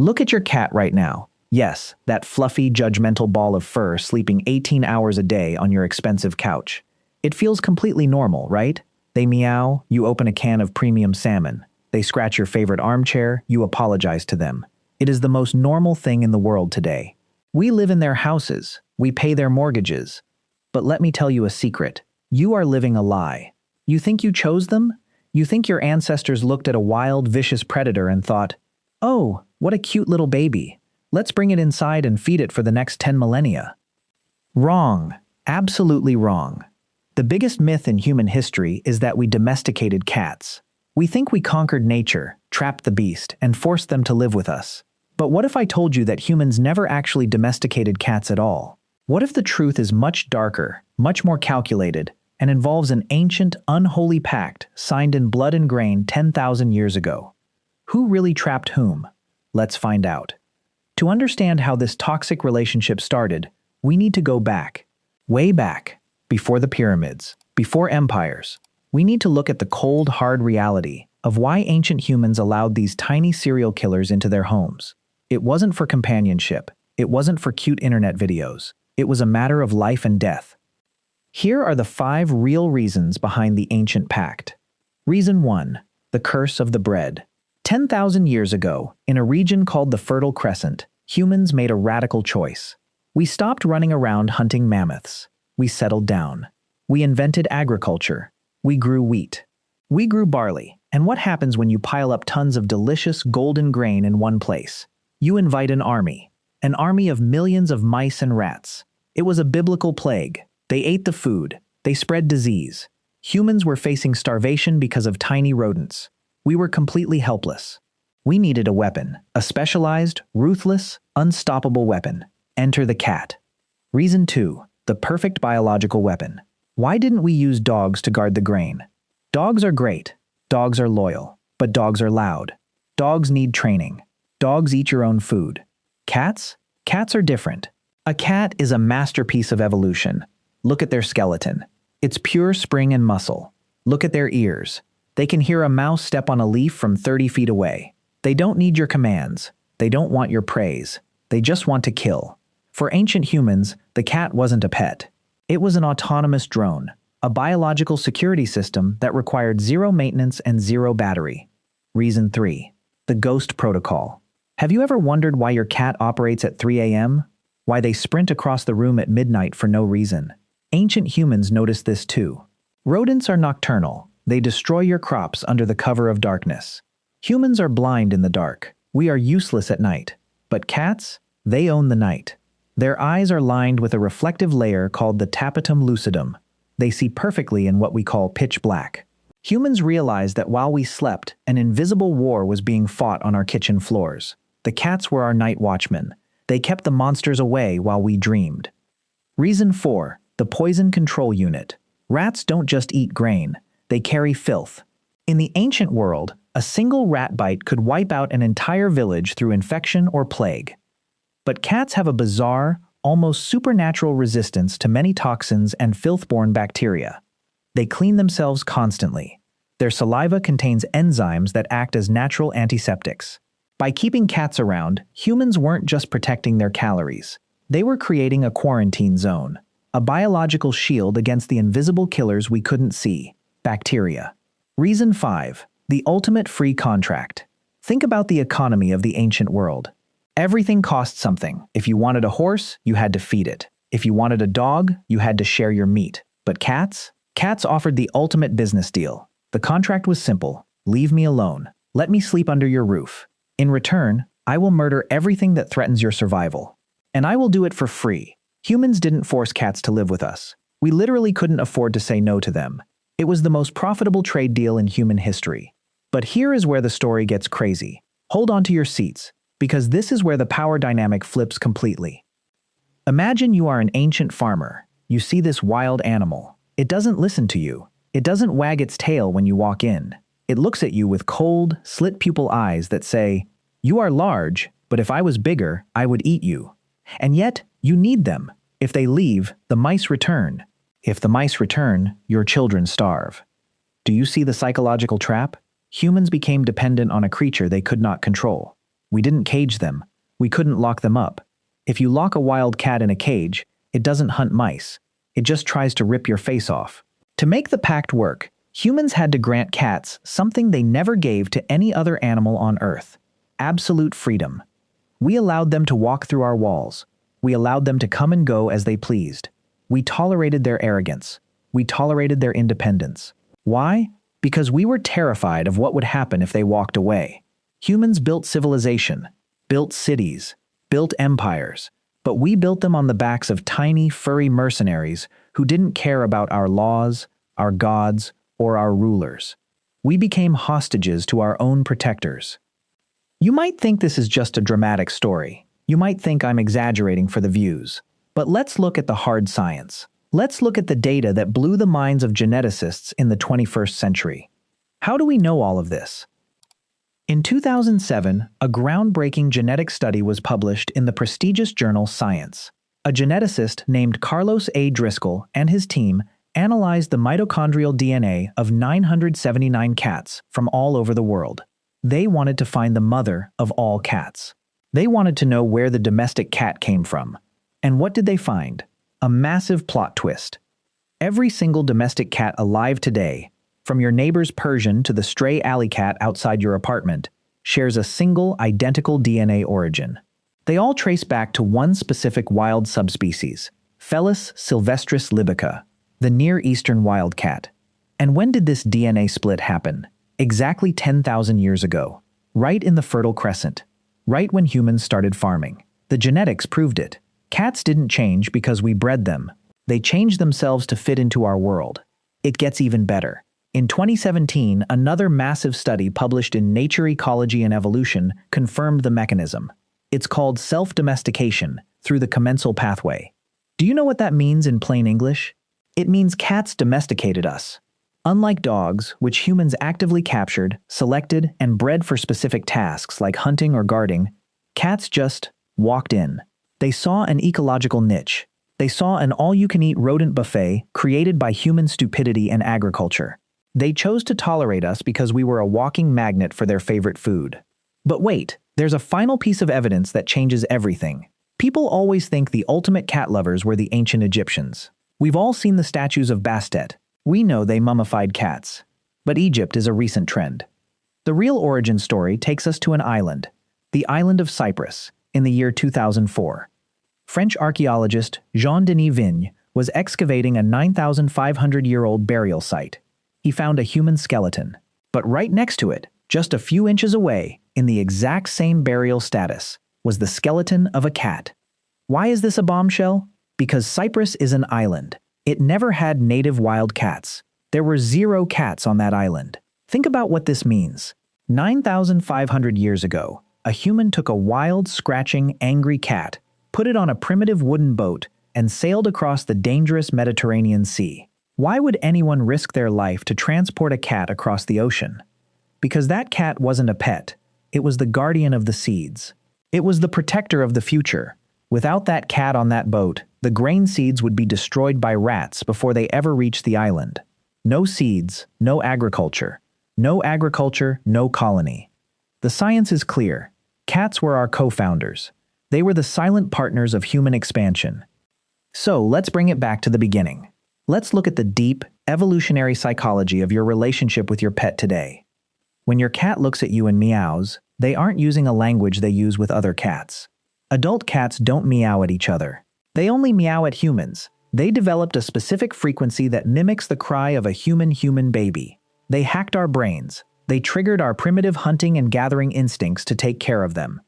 Look at your cat right now. Yes, that fluffy, judgmental ball of fur sleeping 18 hours a day on your expensive couch. It feels completely normal, right? They meow, you open a can of premium salmon. They scratch your favorite armchair, you apologize to them. It is the most normal thing in the world today. We live in their houses, we pay their mortgages. But let me tell you a secret. You are living a lie. You think you chose them? You think your ancestors looked at a wild, vicious predator and thought, "Oh, what a cute little baby. Let's bring it inside and feed it for the next 10 millennia." Wrong. Absolutely wrong. The biggest myth in human history is that we domesticated cats. We think we conquered nature, trapped the beast, and forced them to live with us. But what if I told you that humans never actually domesticated cats at all? What if the truth is much darker, much more calculated, and involves an ancient, unholy pact signed in blood and grain 10,000 years ago? Who really trapped whom? Let's find out. To understand how this toxic relationship started, we need to go back, way back, before the pyramids, before empires. We need to look at the cold, hard reality of why ancient humans allowed these tiny serial killers into their homes. It wasn't for companionship. It wasn't for cute internet videos. It was a matter of life and death. Here are the 5 real reasons behind the ancient pact. Reason 1. The curse of the bread. 10,000 years ago, in a region called the Fertile Crescent, humans made a radical choice. We stopped running around hunting mammoths. We settled down. We invented agriculture. We grew wheat. We grew barley. And what happens when you pile up tons of delicious golden grain in one place? You invite an army of millions of mice and rats. It was a biblical plague. They ate the food. They spread disease. Humans were facing starvation because of tiny rodents. We were completely helpless. We needed a weapon, a specialized, ruthless, unstoppable weapon. Enter the cat. Reason 2. The perfect biological weapon. Why didn't we use dogs to guard the grain? Dogs are great. Dogs are loyal. But dogs are loud. Dogs need training. Dogs eat your own food. Cats? Cats are different. A cat is a masterpiece of evolution. Look at their skeleton. It's pure spring and muscle. Look at their ears. They can hear a mouse step on a leaf from 30 feet away. They don't need your commands. They don't want your praise. They just want to kill. For ancient humans, the cat wasn't a pet. It was an autonomous drone, a biological security system that required zero maintenance and zero battery. Reason 3. The ghost protocol. Have you ever wondered why your cat operates at 3 a.m.? Why they sprint across the room at midnight for no reason? Ancient humans noticed this too. Rodents are nocturnal. They destroy your crops under the cover of darkness. Humans are blind in the dark. We are useless at night. But cats? They own the night. Their eyes are lined with a reflective layer called the tapetum lucidum. They see perfectly in what we call pitch black. Humans realized that while we slept, an invisible war was being fought on our kitchen floors. The cats were our night watchmen. They kept the monsters away while we dreamed. Reason 4. The poison control unit. Rats don't just eat grain. They carry filth. In the ancient world, a single rat bite could wipe out an entire village through infection or plague. But cats have a bizarre, almost supernatural resistance to many toxins and filth-borne bacteria. They clean themselves constantly. Their saliva contains enzymes that act as natural antiseptics. By keeping cats around, humans weren't just protecting their calories. They were creating a quarantine zone, a biological shield against the invisible killers we couldn't see, bacteria. Reason 5. The ultimate free contract. Think about the economy of the ancient world. Everything cost something. If you wanted a horse, you had to feed it. If you wanted a dog, you had to share your meat. But cats? Cats offered the ultimate business deal. The contract was simple. Leave me alone. Let me sleep under your roof. In return, I will murder everything that threatens your survival. And I will do it for free. Humans didn't force cats to live with us. We literally couldn't afford to say no to them. It was the most profitable trade deal in human history. But here is where the story gets crazy. Hold on to your seats, because this is where the power dynamic flips completely. Imagine you are an ancient farmer. You see this wild animal. It doesn't listen to you. It doesn't wag its tail when you walk in. It looks at you with cold, slit-pupil eyes that say, "You are large, but if I was bigger, I would eat you." And yet, you need them. If they leave, the mice return. If the mice return, your children starve. Do you see the psychological trap? Humans became dependent on a creature they could not control. We didn't cage them. We couldn't lock them up. If you lock a wild cat in a cage, it doesn't hunt mice. It just tries to rip your face off. To make the pact work, humans had to grant cats something they never gave to any other animal on Earth: absolute freedom. We allowed them to walk through our walls. We allowed them to come and go as they pleased. We tolerated their arrogance. We tolerated their independence. Why? Because we were terrified of what would happen if they walked away. Humans built civilization, built cities, built empires, but we built them on the backs of tiny, furry mercenaries who didn't care about our laws, our gods, or our rulers. We became hostages to our own protectors. You might think this is just a dramatic story. You might think I'm exaggerating for the views. But let's look at the hard science. Let's look at the data that blew the minds of geneticists in the 21st century. How do we know all of this? In 2007, a groundbreaking genetic study was published in the prestigious journal Science. A geneticist named Carlos A. Driscoll and his team analyzed the mitochondrial DNA of 979 cats from all over the world. They wanted to find the mother of all cats. They wanted to know where the domestic cat came from. And what did they find? A massive plot twist. Every single domestic cat alive today, from your neighbor's Persian to the stray alley cat outside your apartment, shares a single identical DNA origin. They all trace back to one specific wild subspecies, Felis sylvestris libica, the Near Eastern wildcat. And when did this DNA split happen? Exactly 10,000 years ago, right in the Fertile Crescent, right when humans started farming. The genetics proved it. Cats didn't change because we bred them. They changed themselves to fit into our world. It gets even better. In 2017, another massive study published in Nature Ecology and Evolution confirmed the mechanism. It's called self-domestication through the commensal pathway. Do you know what that means in plain English? It means cats domesticated us. Unlike dogs, which humans actively captured, selected, and bred for specific tasks like hunting or guarding, cats just walked in. They saw an ecological niche. They saw an all-you-can-eat rodent buffet created by human stupidity and agriculture. They chose to tolerate us because we were a walking magnet for their favorite food. But wait, there's a final piece of evidence that changes everything. People always think the ultimate cat lovers were the ancient Egyptians. We've all seen the statues of Bastet. We know they mummified cats. But Egypt is a recent trend. The real origin story takes us to an island, the island of Cyprus, in the year 2004. French archaeologist Jean-Denis Vigne was excavating a 9,500-year-old burial site. He found a human skeleton. But right next to it, just a few inches away, in the exact same burial status, was the skeleton of a cat. Why is this a bombshell? Because Cyprus is an island. It never had native wild cats. There were 0 cats on that island. Think about what this means. 9,500 years ago, a human took a wild, scratching, angry cat, put it on a primitive wooden boat, and sailed across the dangerous Mediterranean Sea. Why would anyone risk their life to transport a cat across the ocean? Because that cat wasn't a pet. It was the guardian of the seeds. It was the protector of the future. Without that cat on that boat, the grain seeds would be destroyed by rats before they ever reached the island. No seeds, no agriculture. No agriculture, no colony. The science is clear. Cats were our co-founders. They were the silent partners of human expansion. So let's bring it back to the beginning. Let's look at the deep, evolutionary psychology of your relationship with your pet today. When your cat looks at you and meows, they aren't using a language they use with other cats. Adult cats don't meow at each other. They only meow at humans. They developed a specific frequency that mimics the cry of a human baby. They hacked our brains. They triggered our primitive hunting and gathering instincts to take care of them.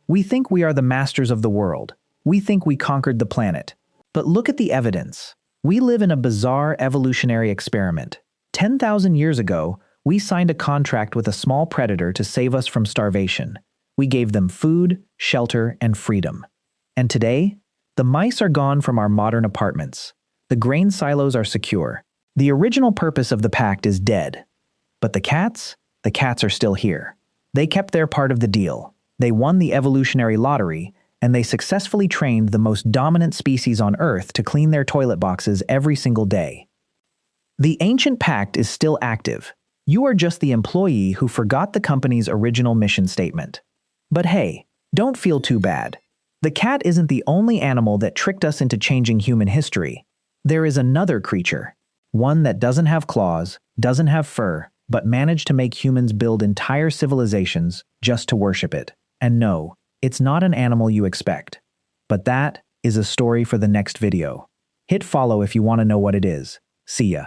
We think we are the masters of the world. We think we conquered the planet. But look at the evidence. We live in a bizarre evolutionary experiment. 10,000 years ago, we signed a contract with a small predator to save us from starvation. We gave them food, shelter, and freedom. And today, the mice are gone from our modern apartments. The grain silos are secure. The original purpose of the pact is dead. But the cats are still here. They kept their part of the deal. They won the evolutionary lottery, and they successfully trained the most dominant species on Earth to clean their toilet boxes every single day. The ancient pact is still active. You are just the employee who forgot the company's original mission statement. But hey, don't feel too bad. The cat isn't the only animal that tricked us into changing human history. There is another creature, one that doesn't have claws, doesn't have fur, but managed to make humans build entire civilizations just to worship it. And no, it's not an animal you expect. But that is a story for the next video. Hit follow if you want to know what it is. See ya.